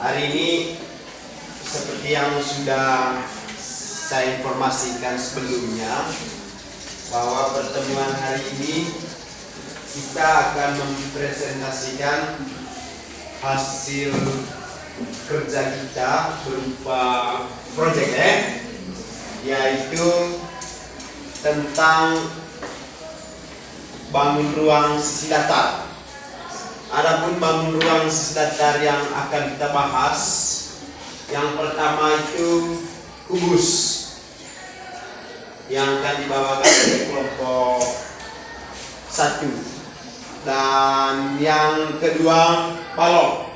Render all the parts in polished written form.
Hari ini seperti yang sudah saya informasikan sebelumnya, bahwa pertemuan hari ini kita akan mempresentasikan hasil kerja kita berupa proyek yaitu tentang bangun ruang sisi datar. Adapun bangun ruang sisi datar yang akan kita bahas, yang pertama itu kubus yang akan dibawakan oleh kelompok 1, dan yang kedua balok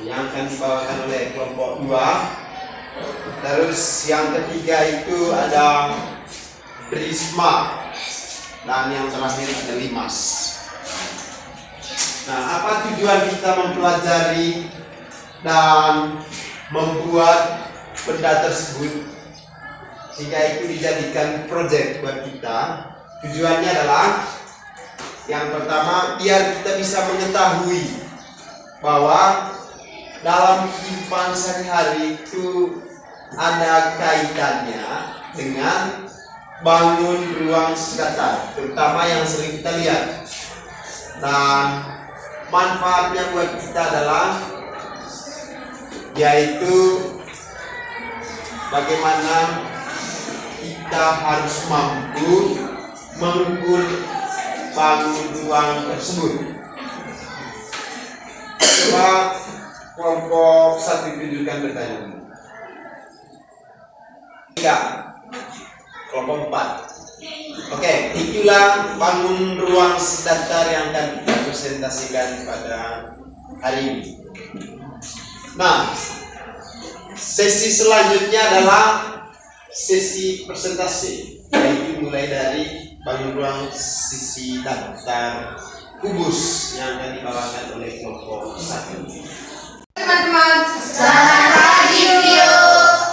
yang akan dibawakan oleh kelompok 2. Terus yang ketiga itu ada prisma, dan yang terakhir ada limas. Nah, apa tujuan kita mempelajari dan membuat benda tersebut sehingga itu dijadikan proyek buat kita? Tujuannya adalah yang pertama, biar kita bisa mengetahui bahwa dalam kehidupan sehari-hari itu ada kaitannya dengan bangun ruang datar, terutama yang sering kita lihat. Dan manfaatnya buat kita adalah yaitu bagaimana kita harus mampu mengukur bangun ruang tersebut. Coba kelompok 1 tunjukkan bertanya. 3, kelompok 4. Oke, itulah bangun ruang datar yang akan kita presentasikan pada hari ini. Nah, sesi selanjutnya adalah sesi presentasi, yaitu mulai dari bangun ruang sisi datar kubus yang akan dibawakan oleh kelompok 1. Teman-teman, selamat pagi video.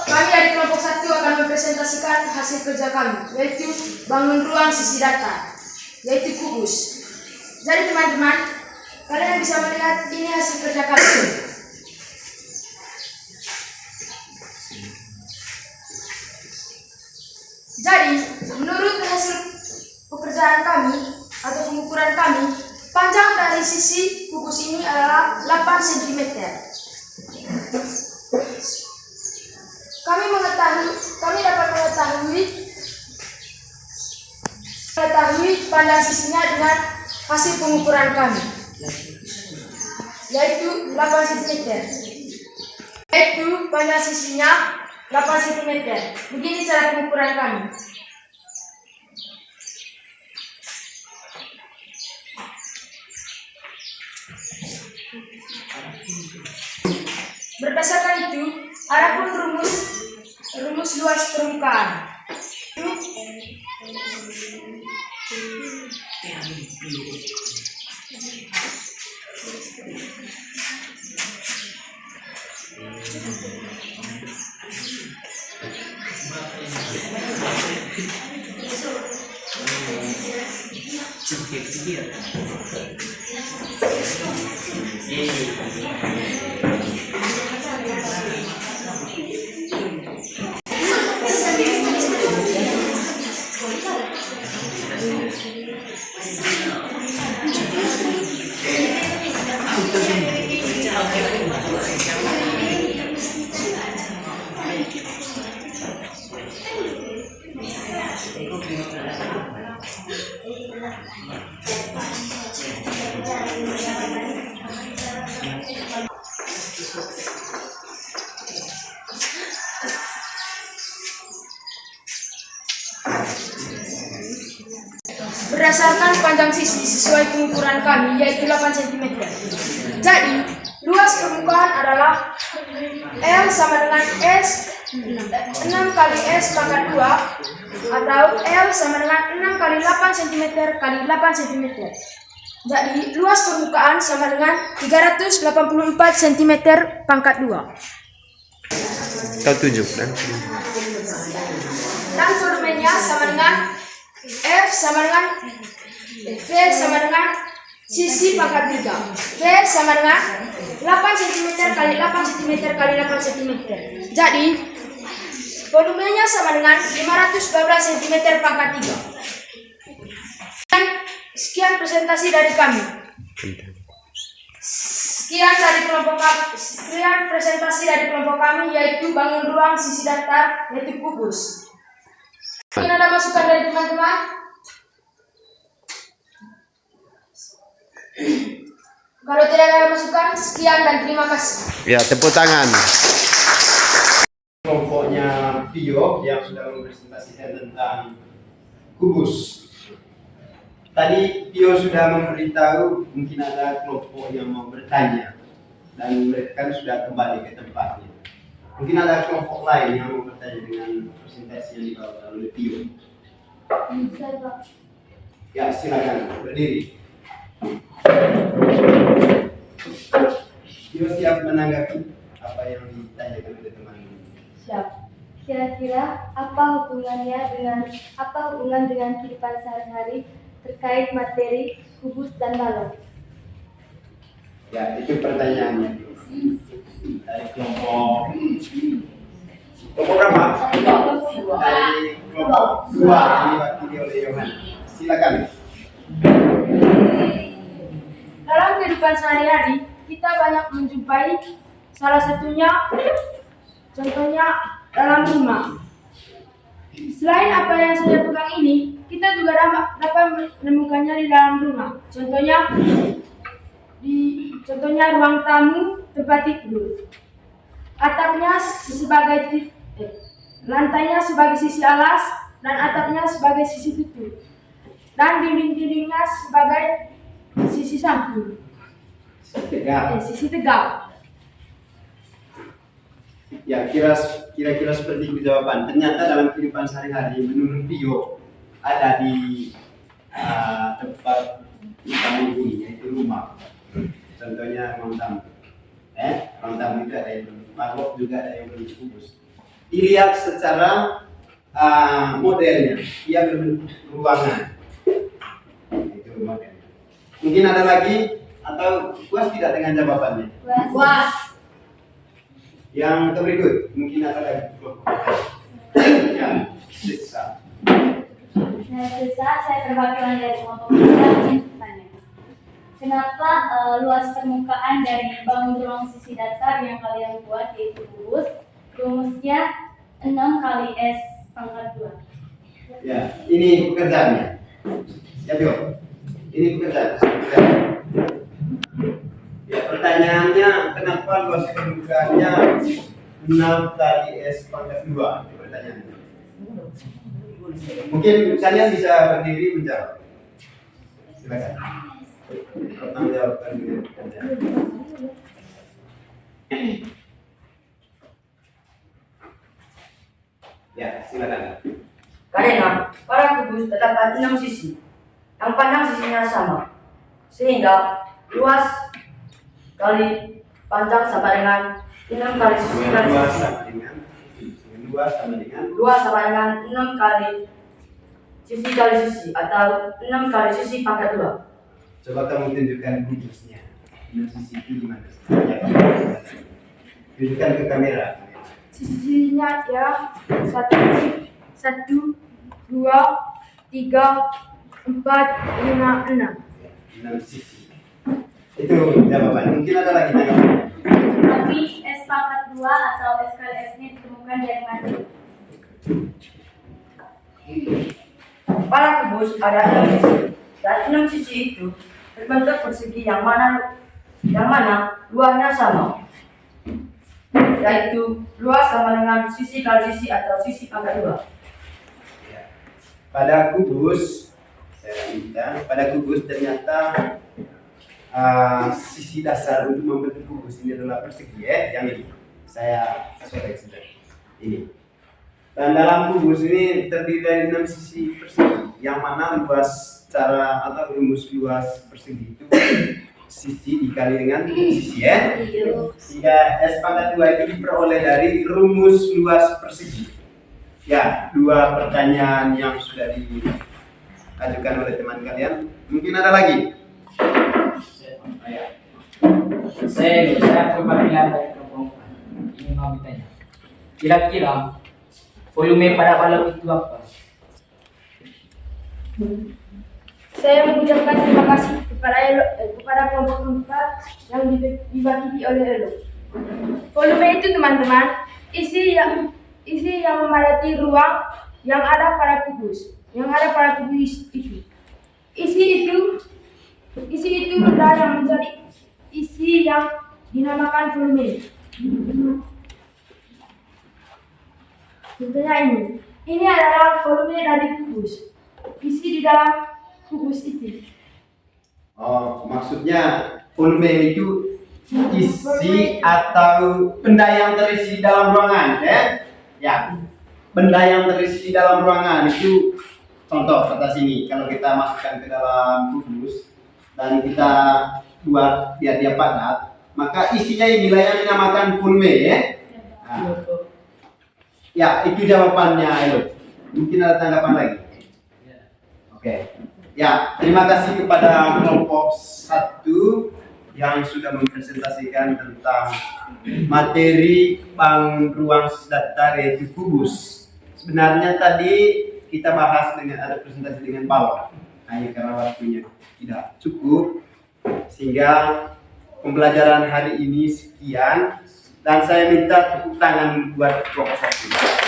Kami dari kelompok 1 akan mempresentasikan hasil kerja kami, yaitu bangun ruang sisi datar, yaitu kubus. Jadi teman-teman, kalian bisa melihat ini hasil kerja kami. Jadi, menurut hasil pekerjaan kami atau pengukuran kami, panjang dari sisi kubus ini adalah 8 cm. Kami dapat mengetahui panjang sisinya dengan hasil pengukuran kami, yaitu 8 cm. Yaitu panjang sisinya 8 cm. Begini cara pengukuran kami. Berdasarkan itu, adapun rumus luas permukaan. Berdasarkan panjang sisi sesuai pengukuran kami, yaitu 8 cm. Jadi, luas permukaan adalah L sama dengan S 6 kali S pangkat 2, atau L sama dengan 6 kali 8 cm kali 8 cm. Jadi, luas permukaan sama dengan 384 cm pangkat 2. Kau tunjukkan. Dan volumenya sama dengan F sama dengan V sama dengan sisi pangkat 3. V sama dengan 8 cm kali 8 cm cm kali 8 cm. Jadi, volumenya sama dengan 512 cm pangkat 3. Sekian presentasi dari kami. Sekian presentasi dari kelompok kami, yaitu bangun ruang sisi datar, yaitu kubus. Mungkin ada masukan dari teman-teman? Kalau tidak ada masukan, sekian dan terima kasih. Ya, tepuk tangan. Kelompoknya Pio yang sudah mempresentasikan tentang kubus. Tadi Pio sudah memberitahu mungkin ada kelompok yang mau bertanya dan mereka sudah kembali ke tempatnya. Mungkin ada kelompok lain yang mau bertanya dengan presentasi yang dibawa oleh Pio. Ya, silakan berdiri. Pio siap menanggapi apa yang ditanyakan oleh teman. Siap. Kira-kira apa hubungan dengan kehidupan sehari-hari terkait materi kubus dan balon? Ya, itu pertanyaannya. Dari kelompok berapa? Dari kelompok 2 diwakili oleh Yohan. Silakan. Dalam kehidupan sehari-hari, kita banyak menjumpai salah satunya, contohnya dalam rumah. Selain apa yang saya pegang ini, kita juga dapat menemukannya di dalam rumah. Contohnya ruang tamu, tempat tidur. Atapnya lantainya sebagai sisi alas dan atapnya sebagai sisi tutup. Dan dinding-dindingnya sebagai sisi samping. Sisi tegak. Ya, kira-kira seperti itu jawaban. Ternyata dalam kehidupan sehari-hari menurut Pio ada di tempat utama ini, yaitu rumah. Contohnya ruang tamu. Ruang tamu itu ada yang berbentuk juga ada yang berbentuk kubus. Dilihat secara modelnya, ia berbentuk ruangan. Itu modelnya. Mungkin ada lagi atau puas tidak dengan jawabannya? Puas. Yang berikut, mungkin ada lagi. Ya, sisa. Saya perwakilan dari kelompok kita ingin bertanya. Kenapa luas permukaan dari bangun ruang sisi datar yang kalian buat yaitu kubus rumusnya 6 kali S pangkat 2? Ya, ini pekerjaannya. Ya, Bio. Ini pekerjaan. Ya, pertanyaannya kenapa luas permukaannya 6 kali S pangkat 2? Itu pertanyaannya. Mungkin kalian bisa berdiri menjawab. Silakan. Pertama jawabkan dulu. Ya, silakan. Karena pada kubus terdapat 6 sisi yang pandang sisinya sama, sehingga luas kali panjang sama dengan 6 kali sisi kali luas sama dengan 6 kali sisi kali sisi atau 6 kali sisi pangkat 2. Coba kamu tunjukkan kubusnya. 6 sisi itu gimana? Tunjukkan ke kamera. Sisinya ya 1, 2, 3, 4, 5, 6. 6 sisi. Itu jawaban. Mungkin ada lagi tanggapan. Tapi S pangkat 2 atau S kali S ini ditemukan dari mana? Pada kubus ada 6 sisi dan 6 sisi itu berbentuk persegi yang mana luasnya sama, yaitu luas sama dengan sisi kali sisi atau sisi pangkat 2. Pada kubus, saya minta, pada kubus ternyata sisi dasar untuk membentuk kubus ini adalah persegi, yang ini. Saya sorry sudah. Ini. Dan dalam kubus ini terdiri dari 6 sisi persegi, yang mana luas secara atau rumus luas persegi itu sisi dikali dengan sisi sehingga S pangkat 2 itu diperoleh dari rumus luas persegi. Ya, 2 pertanyaan yang sudah diajukan oleh teman kalian. Mungkin ada lagi? Saya perwakilan dari kelompok mau bertanya. Kira-kira volume pada balok itu apa? Saya mengucapkan terima kasih kepada kelompok 4 yang diwakili oleh Elo. Volume itu teman-teman, isi yang memadati ruang yang ada pada kubus, itu. Isi itu benda yang menjadi isi yang dinamakan volume. Contohnya ini adalah volume dari kubus. Isi di dalam kubus itu. Oh, maksudnya volume itu isi atau benda yang terisi di dalam ruangan, ya? Ya, benda yang terisi di dalam ruangan itu contoh kata sini. Kalau kita masukkan ke dalam kubus dan kita buat biar dia padat, maka isinya inilah yang dinamakan volume, ya? Nah, ya, itu jawabannya, Elo. Mungkin ada tanggapan lagi? Oke. Ya, terima kasih kepada kelompok 1 yang sudah mempresentasikan tentang materi bangun ruang datar yaitu kubus. Sebenarnya tadi kita bahas ada presentasi dengan balok. Hanya karena waktunya tidak cukup sehingga pembelajaran hari ini sekian dan saya minta tepuk tangan buat kelompok 1.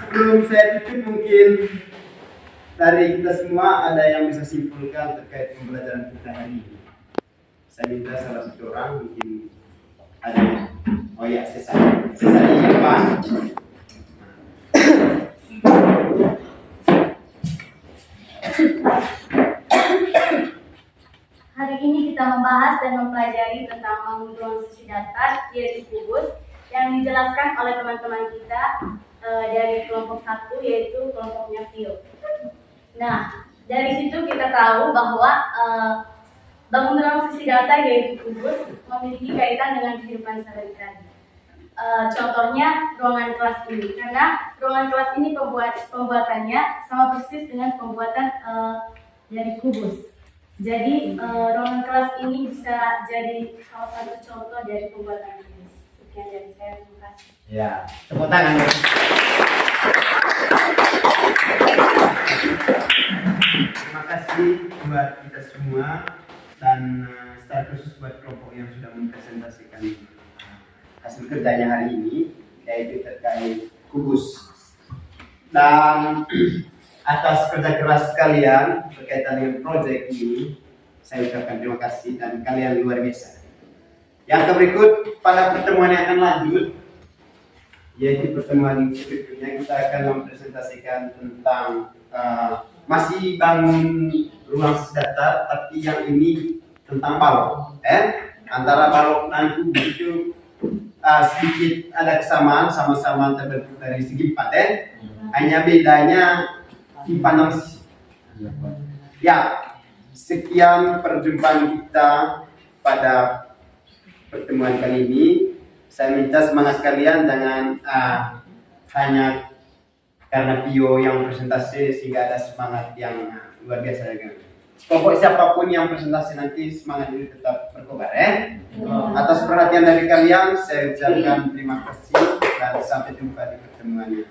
Sebelum saya tutup, mungkin dari kita semua ada yang bisa simpulkan terkait pembelajaran kita hari ini. Saya minta salah satu orang, mungkin ada. Oh ya, Cesar Irfan. Hari ini kita membahas dan mempelajari tentang bangun ruang sisi datar yaitu kubus yang dijelaskan oleh teman-teman kita dari kelompok 1 yaitu kelompoknya Pio. Nah, dari situ kita tahu bahwa bangun ruang sisi datar yaitu kubus memiliki kaitan dengan kehidupan sehari-hari. Contohnya ruangan kelas ini, karena ruangan kelas ini pembuatannya sama persis dengan pembuatan dari kubus. Jadi ruangan kelas ini bisa jadi salah satu contoh dari pembuatan kubus. Sekian dari saya, terima kasih. Ya, tepuk tangan. Terima kasih buat kita semua dan secara khusus buat kelompok yang sudah mempresentasikan hasil kerjanya hari ini yaitu terkait kubus. Dan atas kerja keras kalian berkaitan dengan proyek ini saya ucapkan terima kasih dan kalian luar biasa. Yang berikut pada pertemuan yang akan lanjut yaitu pertemuan berikutnya kita akan mempresentasikan tentang masih bangun ruang datar tapi yang ini tentang balok. Antara balok dan kubus itu sedikit ada kesamaan, sama-sama terbentuk dari segi 4 hanya bedanya dipandang sisi. Ya, sekian perjumpaan kita pada pertemuan kali ini. Saya minta semangat kalian jangan hanya karena Pio yang presentasi sehingga ada semangat yang luar biasa juga. Kelompok siapapun yang presentasi nanti semangat ini tetap berkobar Atas perhatian dari kalian saya ucapkan terima kasih dan sampai jumpa di pertemuan yang